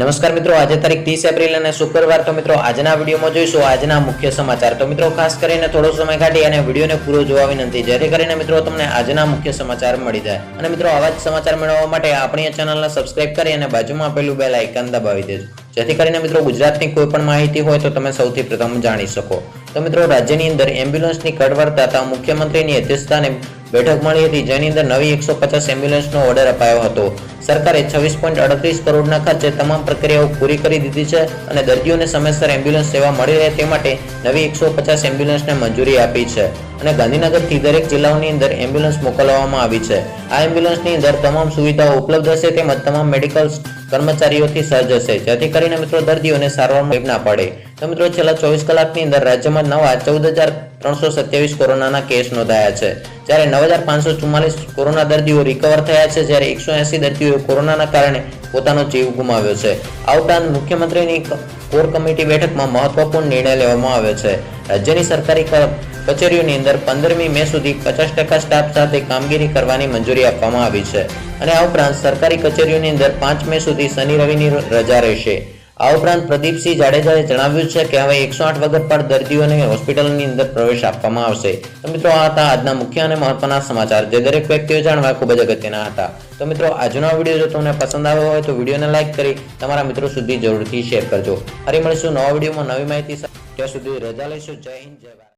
નમસ્કાર મિત્રો, આજે તારીખ 30 એપ્રિલ અને શુક્રવાર. તો મિત્રો આજના વિડીયોમાં જોઈશું આજના મુખ્ય સમાચાર. તો મિત્રો ખાસ કરીને થોડો સમય કાઢી અને વિડીયોને પૂરો જોવા વિનંતી, જેથી કરીને મિત્રો તમને આજના મુખ્ય સમાચાર મળી જાય. અને મિત્રો આવા જ સમાચાર મેળવવા માટે આપણી ચેનલને સબસ્ક્રાઇબ કરી અને બાજુમાં આપેલું બેલ આઇકન દબાવી દેજો, જેથી કરીને મિત્રો ગુજરાતની કોઈ પણ માહિતી હોય તો તમે સૌથી પ્રથમ જાણી શકો. તો મિત્રો રાજ્યની અંદર એમ્બ્યુલન્સની કડવડતા હતા મુખ્યમંત્રીની અધ્યક્ષતાને બેઠક મળી હતી, જેની અંદર નવી 150 એમ્બ્યુલન્સનો ઓર્ડર અપાયો હતો. સરકારે 26.38 કરોડના ખર્ચે તમામ પ્રક્રિયાઓ પૂરી કરી દીધી છે અને દર્દીઓને સમયસર એમ્બ્યુલન્સ સેવા મળી રહે તે માટે નવી 150 એમ્બ્યુલન્સને મંજૂરી આપી છે અને ગાંધીનગરથી દરેક જિલ્લાઓની અંદર એમ્બ્યુલન્સ મોકલવામાં આવી છે. આ એમ્બ્યુલન્સની અંદર તમામ સુવિધાઓ ઉપલબ્ધ હશે, તેમજ તમામ મેડિકલ કર્મચારીઓથી સજ્જ હશે, જેથી કરીને મિત્રો દર્દીઓને સારવારમાં તકલીફ ના પડે. તો મિત્રો છેલ્લા 24 કલાકની અંદર રાજ્યમાં નવા 14,327 કોરોનાના કેસ નોંધાયા છે, જ્યારે 9,544 કોરોના દર્દીઓ રિકવર થયા છે, જ્યારે 180 દર્દીઓએ કોરોનાના કારણે પોતાનો જીવ ગુમાવ્યો છે. આ ઉપરાંત મુખ્યમંત્રીની કોર કમિટી બેઠકમાં મહત્વપૂર્ણ નિર્ણય લેવામાં આવ્યો છે. રાજ્યની સરકારી કચેરીઓની અંદર 15મી મે સુધી 50% સ્ટાફ સાથે કામગીરી કરવાની મંજૂરી આપવામાં આવી છે અને આ ઉપરાંત સરકારી કચેરીઓની અંદર 5 મે સુધી શનિ રવિની રજા રહેશે. આ ઉપરાંત પ્રદીપસિંહ જાડેજાએ જણાવ્યું છે કે હવે 108 વગર પણ દર્દીઓને હોસ્પિટલની અંદર પ્રવેશ આપવામાં આવશે. તો મિત્રો આ હતા આજના મુખ્ય અને મહત્વના સમાચાર, જે દરેક વ્યક્તિએ જાણવા ખૂબ જ અગત્યના હતા. તો મિત્રો આજનો વિડીયો જો તમને પસંદ આવ્યો હોય તો વિડીયોને લાઇક કરી તમારા મિત્રો સુધી જરૂરથી શેર કરજો. ફરી મળીશું નવા વિડીયોમાં નવી માહિતી સાથે. ત્યાં સુધી રજા લઈશું. જય હિન્દ, જય ભારત.